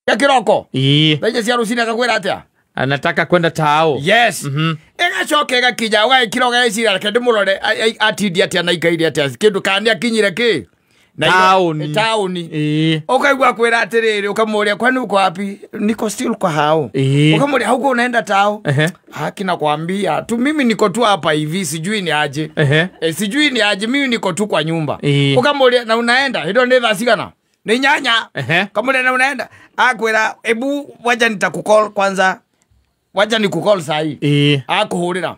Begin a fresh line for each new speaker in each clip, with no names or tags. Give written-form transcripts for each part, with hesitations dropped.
ya kiroko
Ii.
cia rucini akakwira atia
Anataka kwenda tao.
yes igacoka igakija ugaikiroga icira kende murore atindi atia na ikaire atia kindu kani akinyire ki tauni ukaigua kwira atiriri ukamuria kwani uko wapi niko still kwa hao ukamuria huko unaenda tao hakina kwambia tu mimi niko tu hapa hivi sijui ni aje sijui ni aje mimi niko tu kwa nyumba ukamuria na unaenda hido ni thaa cigana ni nyanya kamuria na unaenda akwira ebu waja nitakukall kwanza waja nikukall sahi akuhurira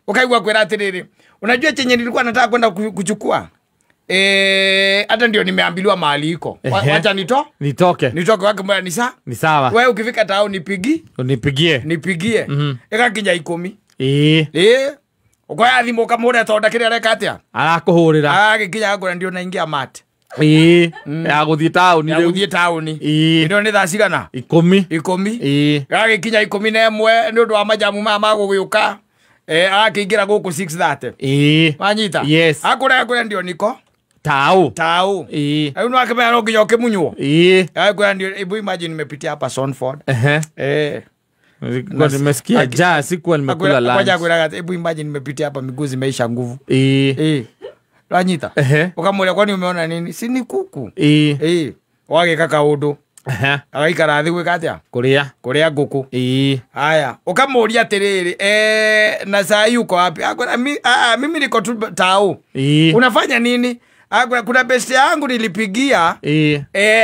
ukaigua kwira atiriri unajua chenye nilikuwa nataka kwenda kuchukua hata ndio nimeambiliwa mahali iko. Wacha nitoke wake mbona ni sawa. Wewe ukifika tao nipigie. Eka kinya 10. Ukoya thimo kamura tonda kire areka atia.
Arakuhurira.
Gikinya agura ndio naingia mat.
Ya guthie tauni.
Ndio ni thaa cigana?
10.
Gikinya 11 ni undu wa majamu mama gugiyuka. Akiingira guku 6:30. Manyita.
Yes.
Akura ndio niko
Tao.
Ayu no akabaya no ginya okemunyo. Akura ndio ebu imagine nimepitia hapa Sonford.
Ngoja nimesikia ja sikuwa nimekula lunch.
Ngoja kula ebu imagine nimepitia hapa miguu zimeisha nguvu. Manyita. Ukamwona kwani umeona nini? Si ni kuku. Wage kaka udu. Agaikara thi gwika atia kuria nguku. Haya ukamuria atiriri na saa yuko wapi? Akora mimi niko tu tao. Unafanya nini? Akora kuna best yangu nilipigia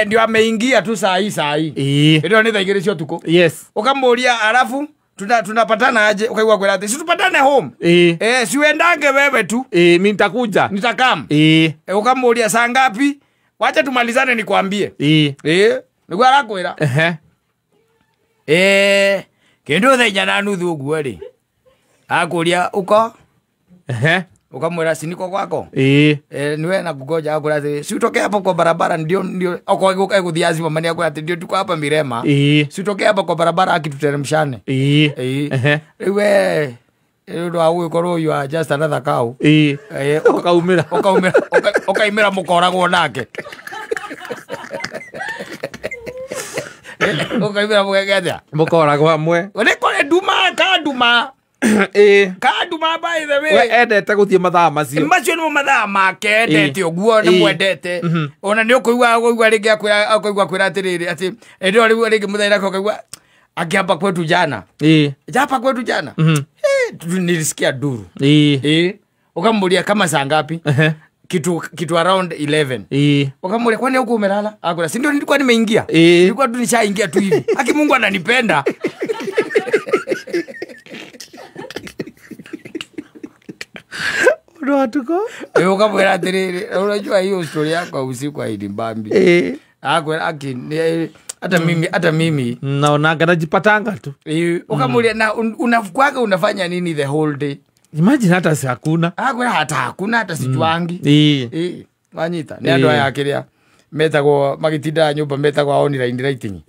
ndio ameingia tu saa hii. Ndio ni thaigire cio tuko.
Yes.
Ukamuria alafu tunapatana aje? Ukaigwa kwela ati si tupatane home. Si uendange wewe tu.
Mimi nitakuja.
Nitakam. Ukamuria saa ngapi? Wacha tumalizane nikwambie. Niguo arakwira kindu thenya na nuthu uguo ri akuria uko ukamwira siniko kwako niwe na kugoja akura ati si utoke hapo kwa barabara ndio okoge guthia azima mani akura ati ndio tuko hapa Mirema si utoke hapo kwa barabara akituteremshane iwe ndo awu ikoro you are just another cow ukaumira mukoragwo nake ukaimira mugegethia
mukoragwo hamwe
one kore duma kaduma by the way
we endete guthie mathaa macio
ni mathaa make endete uguo ni mwendete ona ni ukuigua ringi akuigua kwira atiriri ati ndio riu ringi muthaira akaigua akiamba kwetu jana nilisikia duru ukamuria kama saa ngapi kitu around 11. Ukamulia kwani huko umelala? Akula si ndio nilikuwa nimeingia. Nilikuwa tu nishaingia tu hivi. Haki Mungu ananipenda.
Ndo atuko.
Ukamwela tiriri. Unajua hiyo story yako usiku haidi mbambi. Akula hata mimi
naonaga najipatanga tu.
Ukamulia na unafanya nini the whole day?
Imagine hata si hakuna.
Hakuna hata sijuangi. Manyita. Ni andu aya akiria metagwo magitinda nyumba metagwo online writing.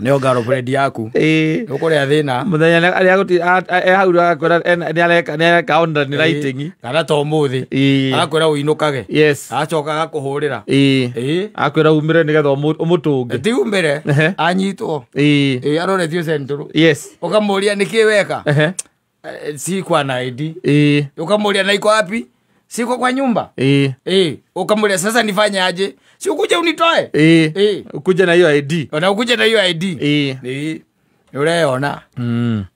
Neo garo bread yaku. Ukuria thina.
Muthenya ari aguti haura akora ni areka online writing.
Kana to muthi. Akora uinukage.
Yes.
Acoka gakuhurira.
Akwira umire nigetha umutunge.
Ti umire anyitwo. Arore thio centro.
Yes.
Ukamuria niki weka. Si kwa na ID. Ukamuria na iko wapi? Siko kwa nyumba. Ukamulia sasa nifanye aje? Si ukuje unitoe?
Ukuje na hiyo ID.
Ona ukuje na hiyo ID. Ureona.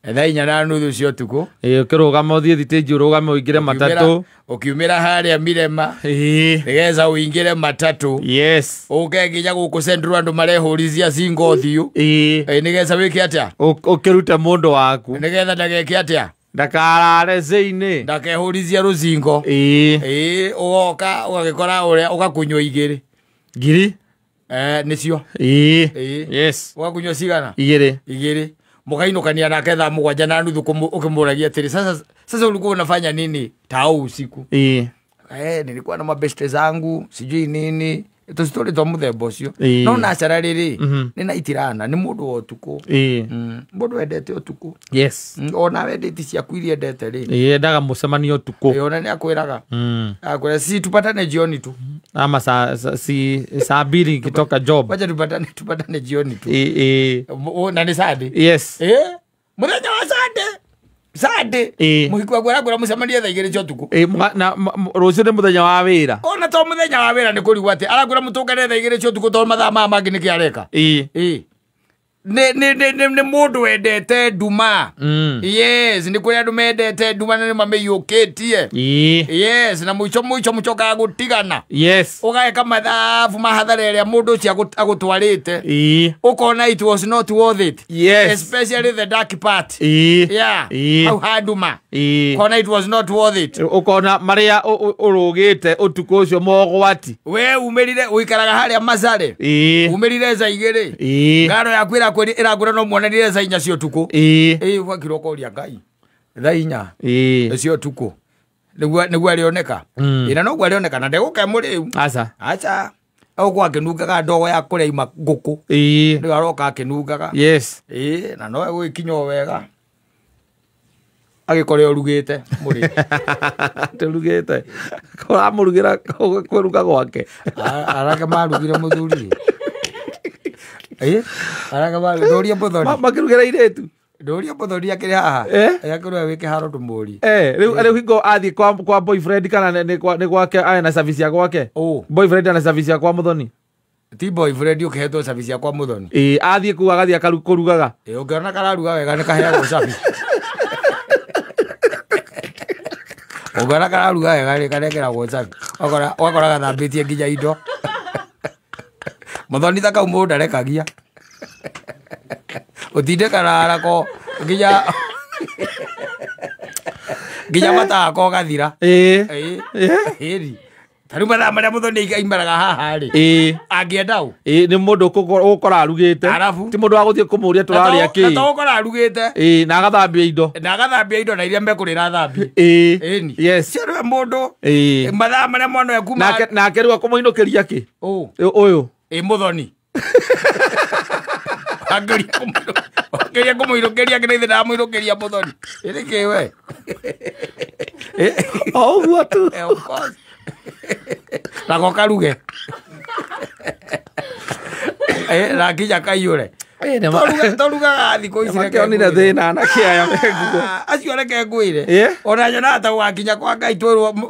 Thaa 4:30 cio tuko.
Ukirugama uthie thitĩnji urugame uingire matatu.
Ukiumira haria Mirema. Nigeza uingire matatu.
Yes.
Ukeginya guku central andu marehurithia cingothio. Nigeza wiki atia?
Ukiruta mundu waku.
Nigetha ndageke atia?
Ndakarare zeine.
Ndakehurithia ruzingo. Ugoka ugakora uria ugakunywa igiri.
Ngiri?
Nicio.
Yes.
Ugakunywa cigana?
Igiri.
Mukainukania nake thaa 7:30 ukimuragia atiri sasa ulikuwa unafanya nini tao usiku? Nilikuwa na mabeste zangu sijui nini tucitori to muthemba ucio no na cara riri ni na itirana ni mundu wa utuku mundu endete utuku
yes
ona wendete ciaku iria endete ri
endaga mucemanio utuku
ona ni akwiraga akwira si tupatane jioni tu
ama saa mbili kitoka job
wacha tupatane jioni tu na ni Sunday
yes
muthenya wa Sunday muhikwa gwara mucemania thaa 2 cia utuku
na rucio ni muthenya wa wira
ona to muthenya wa wira ni kurigwa ati aragwira mutungane thaa 2 cia utuku to mathaa mangi ni kiareka ne mundu wendete nduma yes ni kuri andu mendete nduma na ni mameyukitie yes na muico mucoka gutigana
yes
ugaeka mathabu mahathara iria mundu ucio agutwarite ukona it was not worth it
yes
especially the dark part yeah au handuma ukona it was not worth it
ukona maria urugite utuku ucio mogwati
we umirire uikaraga haria Masare umirire za igiri ngaro yakwira iragura no muonanire za inya cio tuku kwa kiroko ria Ngai tha inya cio tuku niguo arioneka ina no gwa arioneka na ndeguka muri acha au kwa kinungaga ndogo ya kuria ima nguku ndio aroka kinungaga
yes
na no gwikinyo wega agikore urugite muri
turugite kora murugira kweruga gwake
araka marugire muthuri araka ba doria bothori
makirugira iretu
doria bothori akiri haha yakuru wike haro tumuri
riu hingo athi kwa boyfriend kana ni gwake ana service ya gwake boyfriend ana service ya kwa muthoni
ti boyfriend ukihetwo service ya kwa muthoni
athi ku agathi akarugaga
ungiona kararuga wega ni kaheagwo service ugara kararuga wega ni karekera go service wakora gathambitie nginya indo muthoni ta kau mundu arekagia utinde karara ko nginya matako gathira tari mathaa maria muthoni aimaraga haha ri angiendau
ni mundu ukora arugite ti mundu wa guthie kumuria turaria ki
na ukora arugite
na agathambia indo
na iria mekurira thambi
yes
cio mundu mathaa maria mwana ekuma
nake riu akumuinukiria ki uyu
muthoni angeria kumuinukiria kinaithe na muinukiria muthoni iri kiwe
guo tu
of course nako karuge na kinya kaiyure torugaga thikũ ici
makĩonire thĩna na kĩaya menguo
acio reke ngwĩre ona nyona ta gwakinya kwa Ngai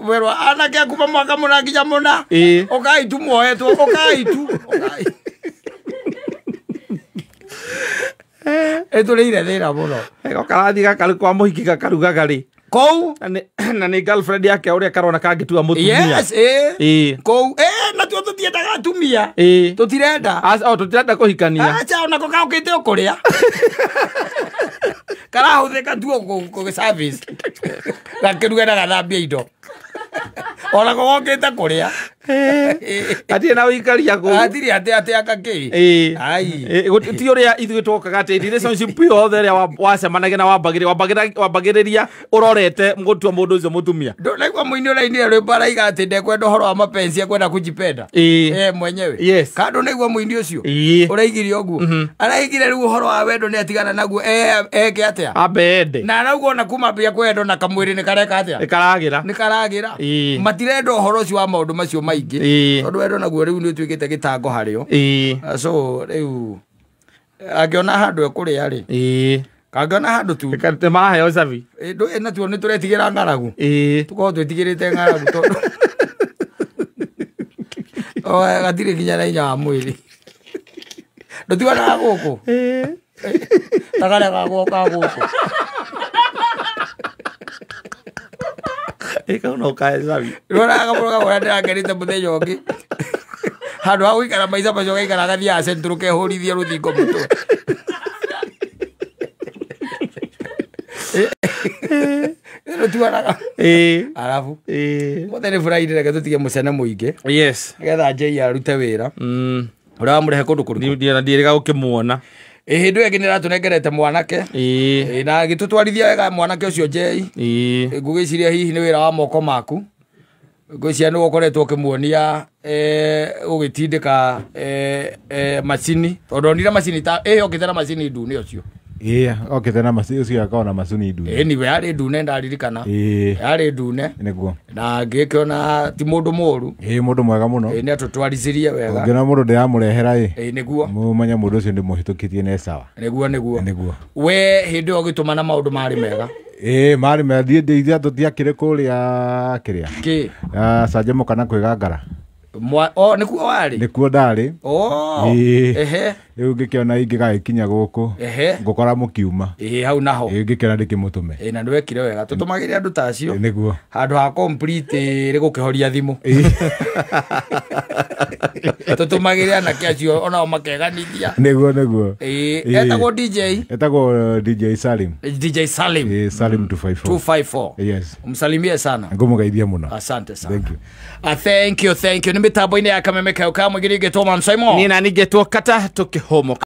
werwo anake akuma mwaka mũna nginya mũna ũkai tu muoetwo ũkai tu tũrĩire thĩna mũno
karathi gaka kwa mũhiki gakarugaga rĩ
kou
na nĩ girlfriend yake ũrĩa karona kangĩtua mũtumia
kou natuo tũtiendaga atumia tũtirenda
tũtirenda kũhikania
acha onako kaũkĩte ũkũrĩa karahũthĩka tu service gakĩruga na gathambia indo onako gokĩte kũrĩa
atirĩ na ũikaria kũu
atirĩ atĩ akakĩ
ti ũrĩa ithuĩ twokaga atĩ relationship yothe ĩrĩa wacemanagia na wambagĩrĩria ũrorete gũtua mũndũ ũcio mũtumia
ndũnaigua mũini ũrainire rwĩmbo araiga atĩ ndekwenda ũhoro wa mapenzi ekwenda kujipenda mwenyewe kana ndũnaigua mũini ũcio ũraigire ũguo araigire rĩu ũhoro wa wendo nĩ atigana naguo eke atĩa ambende na arauga ona kuma mbia kwendo na kamwĩrĩ nĩ kareka atĩa nĩ karagĩra matirenda ũhoro ũcio wa maũndũ macio maingĩ tondũ wendo naguo rĩu nĩ ũtuĩkĩte gĩtango harĩo so rĩu angĩona handũ ekũrĩa rĩ kangĩona handũ tu
maheo cabi
natuo nĩ tũretigĩra ng'aragu tũkorwo twĩtigĩrĩte ng'aragu tondũ gatirĩ nginya na hinya wa mwĩrĩ ndũtigonaga gũkũ ta karĩa gagoka gũkũ
kau no kae cabi
rũraga mũrũga ũrĩa ndĩrangerĩte mũthenya ũngĩ handũ ha gũikara maica macio gaikara gathiaga centro kehũrithia rũthingo mũtwe rũtuanaga arabu mothe nĩ Friday reke tũtige mũcene mũingĩ nĩgetha Jay arute wĩra ũrĩa wamũrehe kũndũ kũrũku
na ndiĩrĩga gũkĩmuona
hĩndĩ ĩngĩ nĩ ratũnengerete mwanake na gĩtũtwarithia wega mwanake ũcio Jay ngũgĩciria hihi nĩ wĩra wa moko maku Gocia no gokoretwo kimuonia ugitindika macini odonira macini ta okithera macini ndune ucio
okithera macini ucio akaona macini ndune
niwe ari ndune ndaririkana ari ndune
niguo
na ngikiona ti mundu moru
mundu mwega muno
ni atutwaricirie wega
ngina mundu ndiramurehera
niguo
mumenya mundu ucio ndimuhitukitie ne sawa
niguo we hindi ogitumana maundu mari mega
mari me thie tutiakire kuria kiria Sanjemo kana kwigangara
nikuo wari
nikuo ndari riu ngikiona ingigakinya guku ngukora mukiuma
hau naho
ngikena ndikimutume
na ndwekire wega tutumagire andu tacio
niguo
handu ha complete rigukihoria thimu tutumagire anake acio ona makeganithia
niguo
etagwo
DJ Salim Salim
254
yes
umsalimie sana
ngumugeithia muno
asante sana thank you ni mitambo-ini ya Kameme Kau Kamwe Girige Toma Msaimo
nina nigetwo kata tukihomoka